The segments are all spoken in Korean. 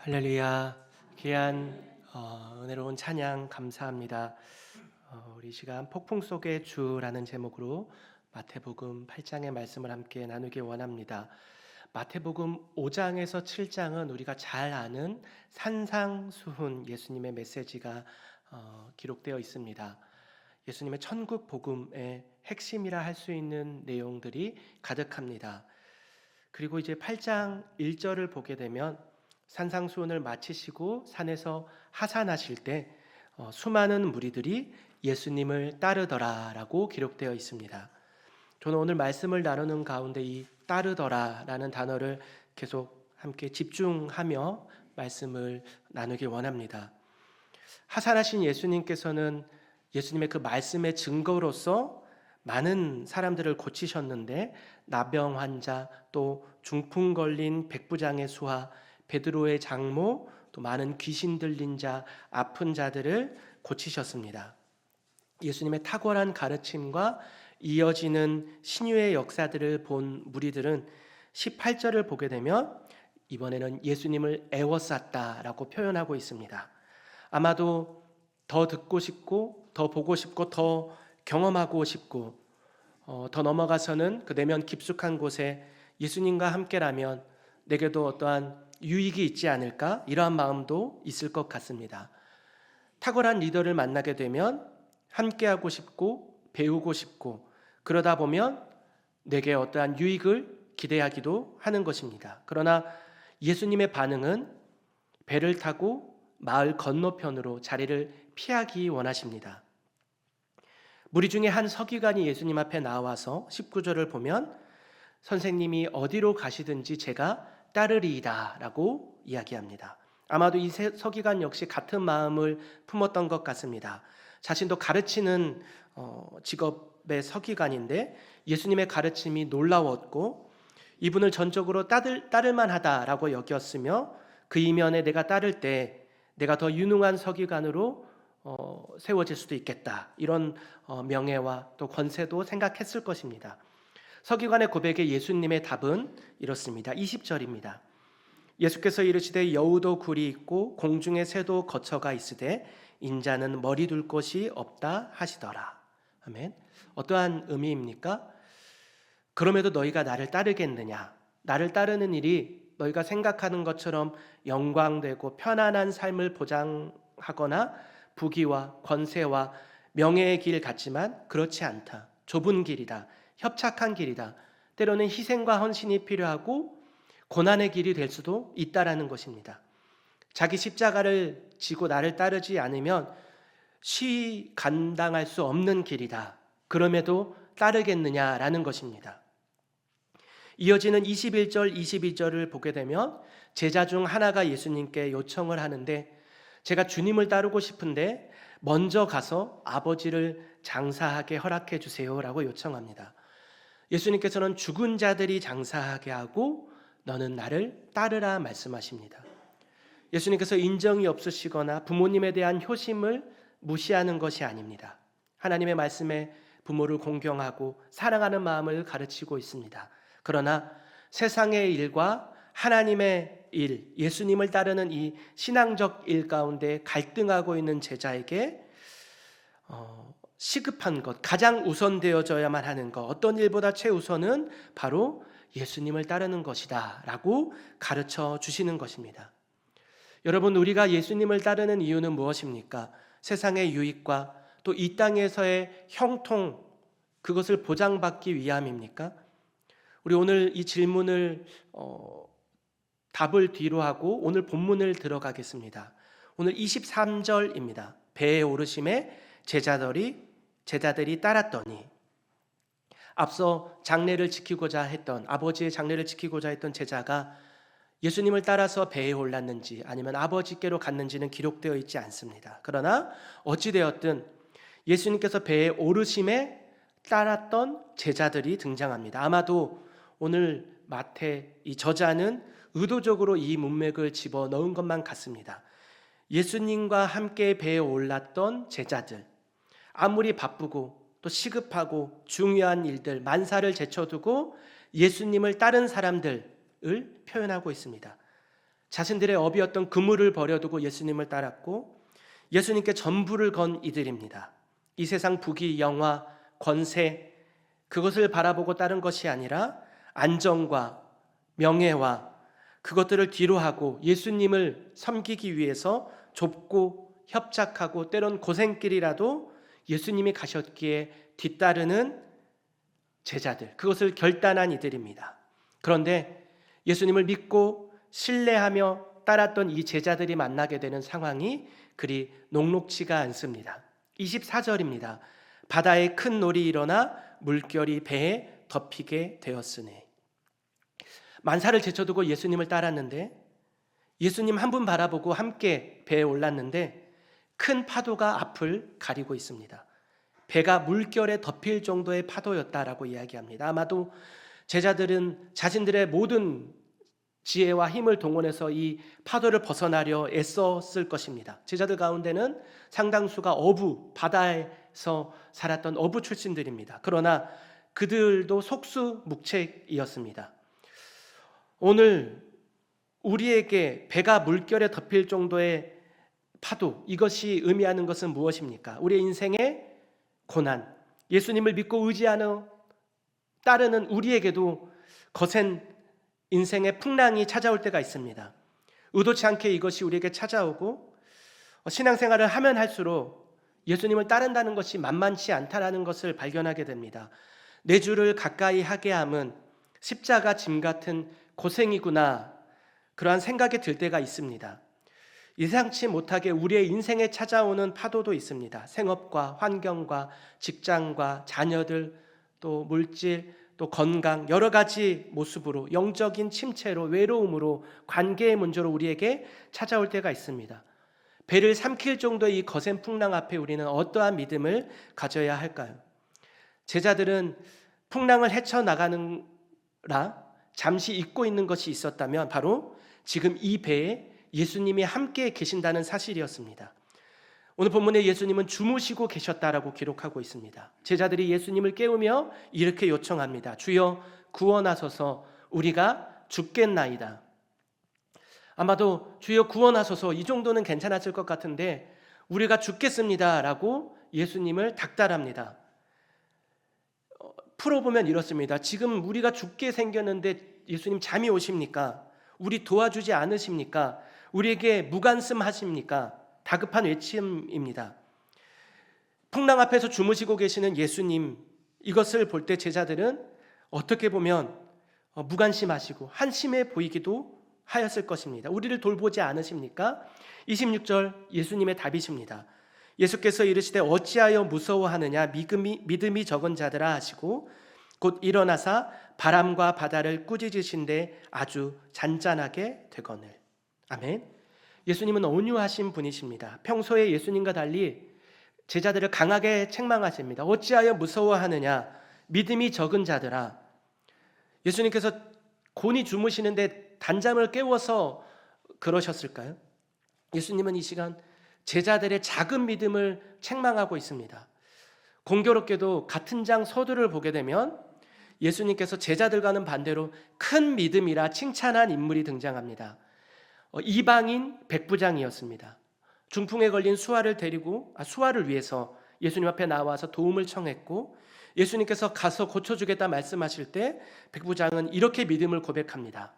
할렐루야. 귀한 은혜로운 찬양 감사합니다. 우리 시간 폭풍 속의 주라는 제목으로 마태복음 8장의 말씀을 함께 나누기 원합니다. 마태복음 5장에서 7장은 우리가 잘 아는 산상수훈 예수님의 메시지가 기록되어 있습니다. 예수님의 천국 복음의 핵심이라 할 수 있는 내용들이 가득합니다. 그리고 이제 8장 1절을 보게 되면 산상수훈을 마치시고 산에서 하산하실 때 수많은 무리들이 예수님을 따르더라라고 기록되어 있습니다. 저는 오늘 말씀을 나누는 가운데 이 따르더라라는 단어를 계속 함께 집중하며 말씀을 나누기 원합니다. 하산하신 예수님께서는 예수님의 그 말씀의 증거로서 많은 사람들을 고치셨는데 나병 환자, 또 중풍 걸린 백부장의 수하, 베드로의 장모, 또 많은 귀신 들린 자, 아픈 자들을 고치셨습니다. 예수님의 탁월한 가르침과 이어지는 신유의 역사들을 본 무리들은 18절을 보게 되면 이번에는 예수님을 애워쌌다라고 표현하고 있습니다. 아마도 더 듣고 싶고 더 보고 싶고 더 경험하고 싶고 더 넘어가서는 그 내면 깊숙한 곳에 예수님과 함께라면 내게도 어떠한 유익이 있지 않을까, 이러한 마음도 있을 것 같습니다. 탁월한 리더를 만나게 되면 함께하고 싶고 배우고 싶고 그러다 보면 내게 어떠한 유익을 기대하기도 하는 것입니다. 그러나 예수님의 반응은 배를 타고 마을 건너편으로 자리를 피하기 원하십니다. 무리 중에 한 서기관이 예수님 앞에 나와서 19절을 보면 선생님이 어디로 가시든지 제가 따르리이다 라고 이야기합니다. 아마도 이 서기관 역시 같은 마음을 품었던 것 같습니다. 자신도 가르치는 직업의 서기관인데 예수님의 가르침이 놀라웠고 이분을 전적으로 따를 만하다라고 여겼으며 그 이면에 내가 따를 때 내가 더 유능한 서기관으로 세워질 수도 있겠다, 이런 명예와 또 권세도 생각했을 것입니다. 서기관의 고백에 예수님의 답은 이렇습니다. 20절입니다. 예수께서 이르시되 여우도 굴이 있고 공중의 새도 거처가 있으되 인자는 머리 둘 곳이 없다 하시더라. 아멘. 어떠한 의미입니까? 그럼에도 너희가 나를 따르겠느냐? 나를 따르는 일이 너희가 생각하는 것처럼 영광되고 편안한 삶을 보장하거나 부귀와 권세와 명예의 길 같지만 그렇지 않다. 좁은 길이다. 협착한 길이다. 때로는 희생과 헌신이 필요하고 고난의 길이 될 수도 있다라는 것입니다. 자기 십자가를 지고 나를 따르지 않으면 감당할 수 없는 길이다. 그럼에도 따르겠느냐라는 것입니다. 이어지는 21절, 22절을 보게 되면 제자 중 하나가 예수님께 요청을 하는데 제가 주님을 따르고 싶은데 먼저 가서 아버지를 장사하게 허락해 주세요라고 요청합니다. 예수님께서는 죽은 자들이 장사하게 하고 너는 나를 따르라 말씀하십니다. 예수님께서 인정이 없으시거나 부모님에 대한 효심을 무시하는 것이 아닙니다. 하나님의 말씀에 부모를 공경하고 사랑하는 마음을 가르치고 있습니다. 그러나 세상의 일과 하나님의 일, 예수님을 따르는 이 신앙적 일 가운데 갈등하고 있는 제자에게 시급한 것, 가장 우선되어져야만 하는 것, 어떤 일보다 최우선은 바로 예수님을 따르는 것이다 라고 가르쳐 주시는 것입니다. 여러분, 우리가 예수님을 따르는 이유는 무엇입니까? 세상의 유익과 또 이 땅에서의 형통, 그것을 보장받기 위함입니까? 우리 오늘 이 질문을 답을 뒤로 하고 오늘 본문을 들어가겠습니다. 오늘 23절입니다. 배에 오르심에 제자들이 따랐더니, 앞서 장례를 지키고자 했던, 아버지의 장례를 지키고자 했던 제자가 예수님을 따라서 배에 올랐는지 아니면 아버지께로 갔는지는 기록되어 있지 않습니다. 그러나 어찌되었든 예수님께서 배에 오르심에 따랐던 제자들이 등장합니다. 아마도 오늘 마태 이 저자는 의도적으로 이 문맥을 집어넣은 것만 같습니다. 예수님과 함께 배에 올랐던 제자들, 아무리 바쁘고 또 시급하고 중요한 일들, 만사를 제쳐두고 예수님을 따른 사람들을 표현하고 있습니다. 자신들의 업이었던 그물을 버려두고 예수님을 따랐고 예수님께 전부를 건 이들입니다. 이 세상 부귀, 영화, 권세 그것을 바라보고 따른 것이 아니라 안정과 명예와 그것들을 뒤로하고 예수님을 섬기기 위해서 좁고 협착하고 때론 고생길이라도 예수님이 가셨기에 뒤따르는 제자들, 그것을 결단한 이들입니다. 그런데 예수님을 믿고 신뢰하며 따랐던 이 제자들이 만나게 되는 상황이 그리 녹록지가 않습니다. 24절입니다. 바다에 큰 놀이 일어나 물결이 배에 덮이게 되었으니. 만사를 제쳐두고 예수님을 따랐는데 예수님 한 분 바라보고 함께 배에 올랐는데 큰 파도가 앞을 가리고 있습니다. 배가 물결에 덮일 정도의 파도였다라고 이야기합니다. 아마도 제자들은 자신들의 모든 지혜와 힘을 동원해서 이 파도를 벗어나려 애썼을 것입니다. 제자들 가운데는 상당수가 어부, 바다에서 살았던 어부 출신들입니다. 그러나 그들도 속수무책이었습니다. 오늘 우리에게 배가 물결에 덮일 정도의 파도, 이것이 의미하는 것은 무엇입니까? 우리의 인생의 고난, 예수님을 믿고 의지하는 따르는 우리에게도 거센 인생의 풍랑이 찾아올 때가 있습니다. 의도치 않게 이것이 우리에게 찾아오고 신앙생활을 하면 할수록 예수님을 따른다는 것이 만만치 않다라는 것을 발견하게 됩니다. 내 주를 가까이 하게 함은 십자가 짐 같은 고생이구나, 그러한 생각이 들 때가 있습니다. 예상치 못하게 우리의 인생에 찾아오는 파도도 있습니다. 생업과 환경과 직장과 자녀들, 또 물질, 또 건강, 여러 가지 모습으로 영적인 침체로, 외로움으로, 관계의 문제로 우리에게 찾아올 때가 있습니다. 배를 삼킬 정도의 이 거센 풍랑 앞에 우리는 어떠한 믿음을 가져야 할까요? 제자들은 풍랑을 헤쳐나가느라 잠시 잊고 있는 것이 있었다면 바로 지금 이 배에 예수님이 함께 계신다는 사실이었습니다. 오늘 본문에 예수님은 주무시고 계셨다라고 기록하고 있습니다. 제자들이 예수님을 깨우며 이렇게 요청합니다. 주여 구원하소서, 우리가 죽겠나이다. 아마도 주여 구원하소서, 이 정도는 괜찮았을 것 같은데 우리가 죽겠습니다라고 예수님을 닥달합니다. 풀어보면 이렇습니다. 지금 우리가 죽게 생겼는데 예수님 잠이 오십니까? 우리 도와주지 않으십니까? 우리에게 무관심하십니까? 다급한 외침입니다. 풍랑 앞에서 주무시고 계시는 예수님, 이것을 볼 때 제자들은 어떻게 보면 무관심하시고 한심해 보이기도 하였을 것입니다. 우리를 돌보지 않으십니까? 26절 예수님의 답이십니다. 예수께서 이르시되 어찌하여 무서워하느냐, 믿음이 적은 자들아 하시고 곧 일어나사 바람과 바다를 꾸짖으신데 아주 잔잔하게 되거늘. 아멘. 예수님은 온유하신 분이십니다. 평소에 예수님과 달리 제자들을 강하게 책망하십니다. 어찌하여 무서워하느냐, 믿음이 적은 자들아. 예수님께서 곤히 주무시는데 단잠을 깨워서 그러셨을까요? 예수님은 이 시간 제자들의 작은 믿음을 책망하고 있습니다. 공교롭게도 같은 장 서두를 보게 되면 예수님께서 제자들과는 반대로 큰 믿음이라 칭찬한 인물이 등장합니다. 이방인 백부장이었습니다. 중풍에 걸린 수아를 위해서 예수님 앞에 나와서 도움을 청했고 예수님께서 가서 고쳐주겠다 말씀하실 때 백부장은 이렇게 믿음을 고백합니다.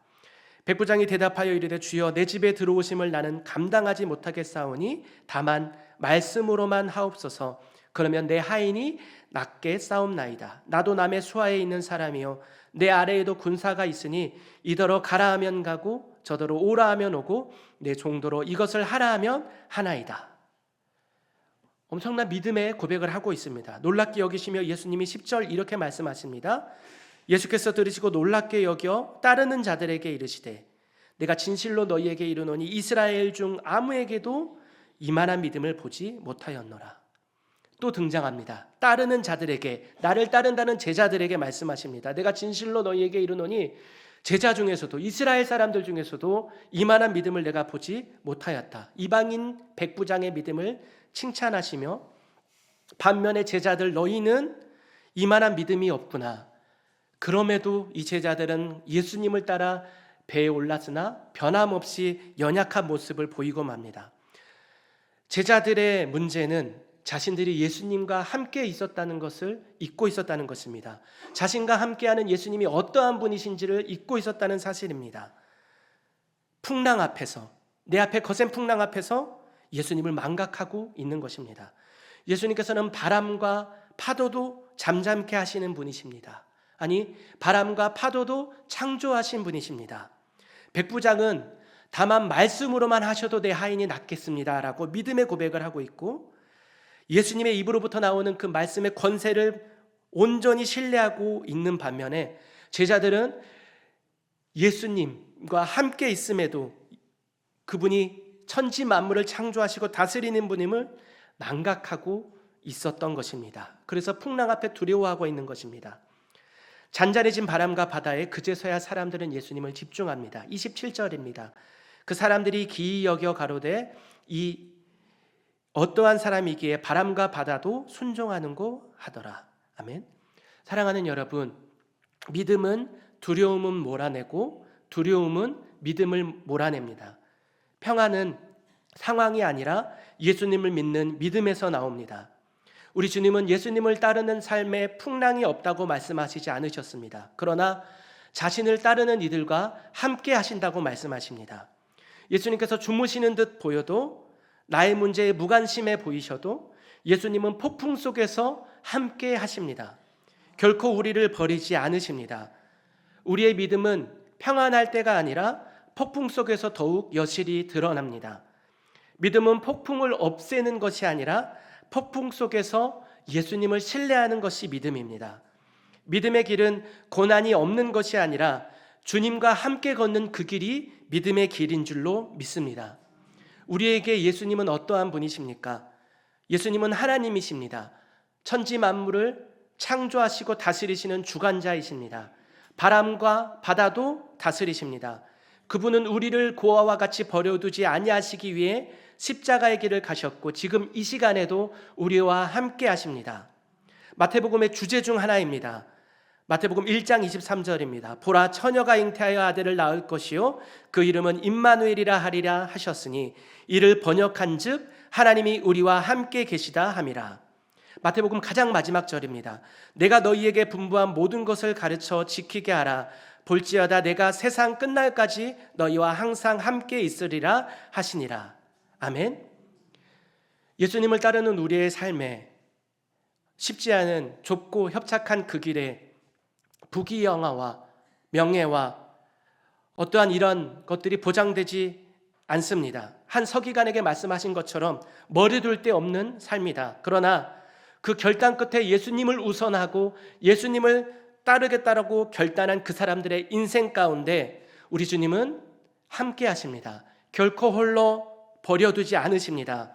백부장이 대답하여 이르되 주여 내 집에 들어오심을 나는 감당하지 못하겠사오니 다만 말씀으로만 하옵소서. 그러면 내 하인이 낫게 싸움나이다. 나도 남의 수하에 있는 사람이요 내 아래에도 군사가 있으니 이더러 가라 하면 가고 저더러 오라 하면 오고 내 종도로 이것을 하라 하면 하나이다. 엄청난 믿음의 고백을 하고 있습니다. 놀랍게 여기시며 예수님이 10절 이렇게 말씀하십니다. 예수께서 들으시고 놀랍게 여겨 따르는 자들에게 이르시되 내가 진실로 너희에게 이르노니 이스라엘 중 아무에게도 이만한 믿음을 보지 못하였노라. 또 등장합니다. 따르는 자들에게, 나를 따른다는 제자들에게 말씀하십니다. 내가 진실로 너희에게 이르노니 제자 중에서도, 이스라엘 사람들 중에서도 이만한 믿음을 내가 보지 못하였다. 이방인 백부장의 믿음을 칭찬하시며 반면에 제자들 너희는 이만한 믿음이 없구나. 그럼에도 이 제자들은 예수님을 따라 배에 올랐으나 변함없이 연약한 모습을 보이고 맙니다. 제자들의 문제는 자신들이 예수님과 함께 있었다는 것을 잊고 있었다는 것입니다. 자신과 함께하는 예수님이 어떠한 분이신지를 잊고 있었다는 사실입니다. 풍랑 앞에서, 내 앞에 거센 풍랑 앞에서 예수님을 망각하고 있는 것입니다. 예수님께서는 바람과 파도도 잠잠케 하시는 분이십니다. 아니, 바람과 파도도 창조하신 분이십니다. 백부장은 다만 말씀으로만 하셔도 내 하인이 낫겠습니다 라고 믿음의 고백을 하고 있고, 예수님의 입으로부터 나오는 그 말씀의 권세를 온전히 신뢰하고 있는 반면에 제자들은 예수님과 함께 있음에도 그분이 천지 만물을 창조하시고 다스리는 분임을 망각하고 있었던 것입니다. 그래서 풍랑 앞에 두려워하고 있는 것입니다. 잔잔해진 바람과 바다에 그제서야 사람들은 예수님을 집중합니다. 27절입니다. 그 사람들이 기이 여겨 가로되 이 어떠한 사람이기에 바람과 바다도 순종하는고 하더라. 아멘. 사랑하는 여러분, 믿음은 두려움은 몰아내고 두려움은 믿음을 몰아냅니다. 평안은 상황이 아니라 예수님을 믿는 믿음에서 나옵니다. 우리 주님은 예수님을 따르는 삶에 풍랑이 없다고 말씀하시지 않으셨습니다. 그러나 자신을 따르는 이들과 함께 하신다고 말씀하십니다. 예수님께서 주무시는 듯 보여도, 나의 문제에 무관심해 보이셔도 예수님은 폭풍 속에서 함께 하십니다. 결코 우리를 버리지 않으십니다. 우리의 믿음은 평안할 때가 아니라 폭풍 속에서 더욱 여실히 드러납니다. 믿음은 폭풍을 없애는 것이 아니라 폭풍 속에서 예수님을 신뢰하는 것이 믿음입니다. 믿음의 길은 고난이 없는 것이 아니라 주님과 함께 걷는 그 길이 믿음의 길인 줄로 믿습니다. 우리에게 예수님은 어떠한 분이십니까? 예수님은 하나님이십니다. 천지 만물을 창조하시고 다스리시는 주관자이십니다. 바람과 바다도 다스리십니다. 그분은 우리를 고아와 같이 버려두지 아니하시기 위해 십자가의 길을 가셨고 지금 이 시간에도 우리와 함께 하십니다. 마태복음의 주제 중 하나입니다. 마태복음 1장 23절입니다. 보라, 처녀가 잉태하여 아들을 낳을 것이요 그 이름은 임마누엘이라 하리라 하셨으니 이를 번역한즉 하나님이 우리와 함께 계시다 함이라. 마태복음 가장 마지막 절입니다. 내가 너희에게 분부한 모든 것을 가르쳐 지키게 하라. 볼지어다 내가 세상 끝날까지 너희와 항상 함께 있으리라 하시니라. 아멘. 예수님을 따르는 우리의 삶에 쉽지 않은 좁고 협착한 그 길에 부귀영화와 명예와 어떠한 이런 것들이 보장되지 않습니다. 한 서기관에게 말씀하신 것처럼 머리 둘 데 없는 삶이다. 그러나 그 결단 끝에 예수님을 우선하고 예수님을 따르겠다라고 결단한 그 사람들의 인생 가운데 우리 주님은 함께 하십니다. 결코 홀로 버려두지 않으십니다.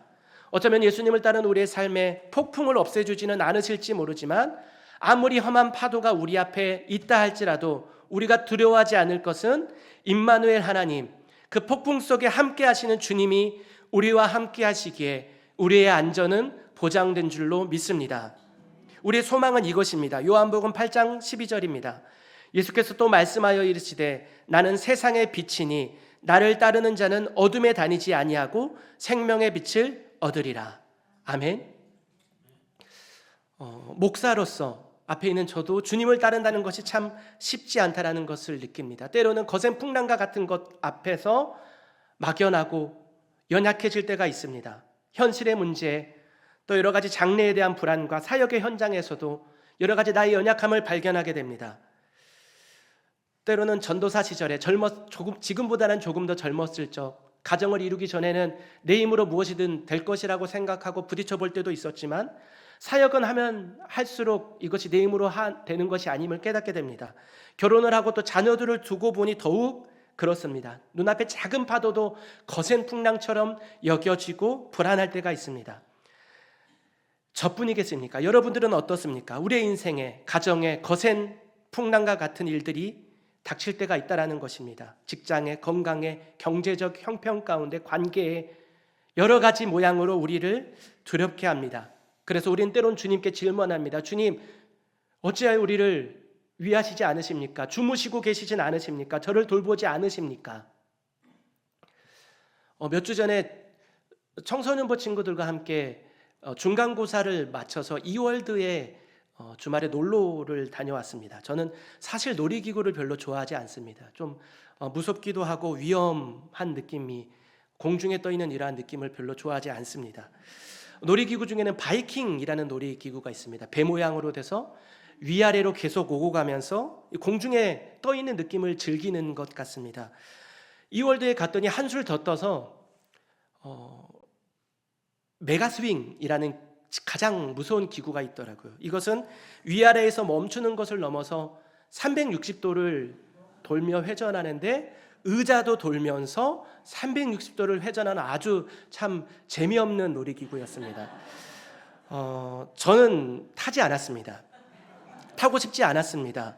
어쩌면 예수님을 따르는 우리의 삶에 폭풍을 없애주지는 않으실지 모르지만 아무리 험한 파도가 우리 앞에 있다 할지라도 우리가 두려워하지 않을 것은 임마누엘 하나님, 그 폭풍 속에 함께 하시는 주님이 우리와 함께 하시기에 우리의 안전은 보장된 줄로 믿습니다. 우리의 소망은 이것입니다. 요한복음 8장 12절입니다. 예수께서 또 말씀하여 이르시되 나는 세상의 빛이니 나를 따르는 자는 어둠에 다니지 아니하고 생명의 빛을 얻으리라. 아멘. 목사로서 앞에 있는 저도 주님을 따른다는 것이 참 쉽지 않다라는 것을 느낍니다. 때로는 거센 풍랑과 같은 것 앞에서 막연하고 연약해질 때가 있습니다. 현실의 문제, 또 여러 가지 장래에 대한 불안과 사역의 현장에서도 여러 가지 나의 연약함을 발견하게 됩니다. 때로는 전도사 시절에 지금보다는 조금 더 젊었을 적, 가정을 이루기 전에는 내 힘으로 무엇이든 될 것이라고 생각하고 부딪혀 볼 때도 있었지만 사역은 하면 할수록 이것이 내 힘으로 되는 것이 아님을 깨닫게 됩니다. 결혼을 하고 또 자녀들을 두고 보니 더욱 그렇습니다. 눈앞에 작은 파도도 거센 풍랑처럼 여겨지고 불안할 때가 있습니다. 저뿐이겠습니까? 여러분들은 어떻습니까? 우리의 인생에, 가정에 거센 풍랑과 같은 일들이 닥칠 때가 있다라는 것입니다. 직장에, 건강에, 경제적 형편 가운데, 관계에 여러 가지 모양으로 우리를 두렵게 합니다. 그래서 우리는 때론 주님께 질문합니다. 주님, 어찌하여 우리를 위하시지 않으십니까? 주무시고 계시진 않으십니까? 저를 돌보지 않으십니까? 몇 주 전에 청소년부 친구들과 함께 중간고사를 마쳐서 이월드에 주말에 놀러를 다녀왔습니다. 저는 사실 놀이기구를 별로 좋아하지 않습니다. 좀 무섭기도 하고 위험한 느낌이, 공중에 떠 있는 이러한 느낌을 별로 좋아하지 않습니다. 놀이기구 중에는 바이킹이라는 놀이기구가 있습니다. 배 모양으로 돼서 위아래로 계속 오고 가면서 공중에 떠 있는 느낌을 즐기는 것 같습니다. 이월드에 갔더니 한술 더 떠서 메가스윙이라는 가장 무서운 기구가 있더라고요. 이것은 위아래에서 멈추는 것을 넘어서 360도를 돌며 회전하는데, 의자도 돌면서 360도를 회전하는 아주 참 재미없는 놀이기구였습니다. 저는 타지 않았습니다. 타고 싶지 않았습니다.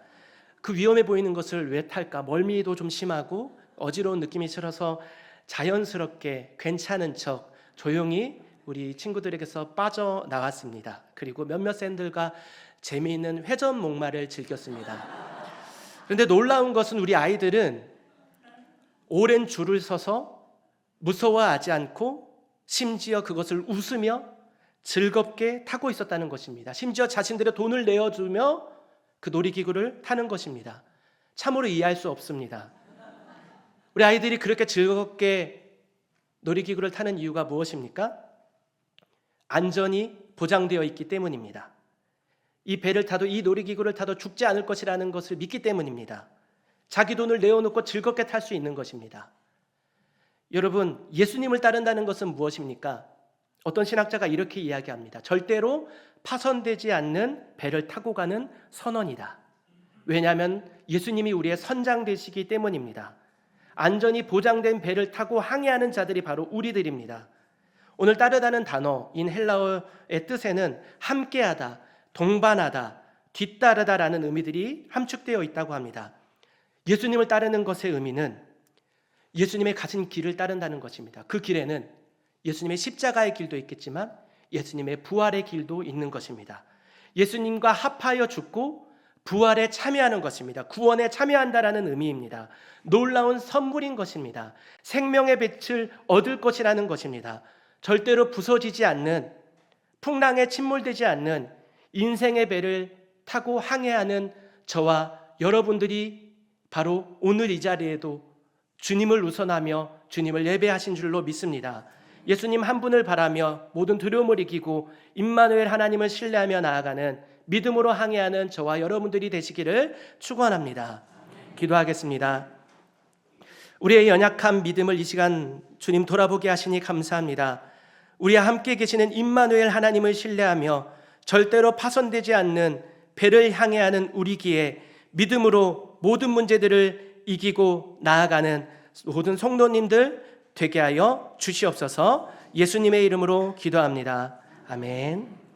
그 위험해 보이는 것을 왜 탈까? 멀미도 좀 심하고 어지러운 느낌이 들어서 자연스럽게 괜찮은 척 조용히 우리 친구들에게서 빠져나왔습니다. 그리고 몇몇 샌들과 재미있는 회전 목마를 즐겼습니다. 그런데 놀라운 것은 우리 아이들은 오랜 줄을 서서 무서워하지 않고 심지어 그것을 웃으며 즐겁게 타고 있었다는 것입니다. 심지어 자신들의 돈을 내어주며 그 놀이기구를 타는 것입니다. 참으로 이해할 수 없습니다. 우리 아이들이 그렇게 즐겁게 놀이기구를 타는 이유가 무엇입니까? 안전이 보장되어 있기 때문입니다. 이 배를 타도, 이 놀이기구를 타도 죽지 않을 것이라는 것을 믿기 때문입니다. 자기 돈을 내어놓고 즐겁게 탈 수 있는 것입니다. 여러분, 예수님을 따른다는 것은 무엇입니까? 어떤 신학자가 이렇게 이야기합니다. 절대로 파손되지 않는 배를 타고 가는 선원이다. 왜냐하면 예수님이 우리의 선장 되시기 때문입니다. 안전이 보장된 배를 타고 항해하는 자들이 바로 우리들입니다. 오늘 따르다는 단어인 헬라어의 뜻에는 함께하다, 동반하다, 뒤따르다라는 의미들이 함축되어 있다고 합니다. 예수님을 따르는 것의 의미는 예수님의 가신 길을 따른다는 것입니다. 그 길에는 예수님의 십자가의 길도 있겠지만 예수님의 부활의 길도 있는 것입니다. 예수님과 합하여 죽고 부활에 참여하는 것입니다. 구원에 참여한다라는 의미입니다. 놀라운 선물인 것입니다. 생명의 빛을 얻을 것이라는 것입니다. 절대로 부서지지 않는, 풍랑에 침몰되지 않는 인생의 배를 타고 항해하는 저와 여러분들이 바로 오늘 이 자리에도 주님을 우선하며 주님을 예배하신 줄로 믿습니다. 예수님 한 분을 바라며 모든 두려움을 이기고 임마누엘 하나님을 신뢰하며 나아가는 믿음으로 항해하는 저와 여러분들이 되시기를 축원합니다. 기도하겠습니다. 우리의 연약한 믿음을 이 시간 주님 돌아보게 하시니 감사합니다. 우리와 함께 계시는 임마누엘 하나님을 신뢰하며 절대로 파손되지 않는 배를 항해하는 우리기에 믿음으로 모든 문제들을 이기고 나아가는 모든 성도님들 되게 하여 주시옵소서. 예수님의 이름으로 기도합니다. 아멘.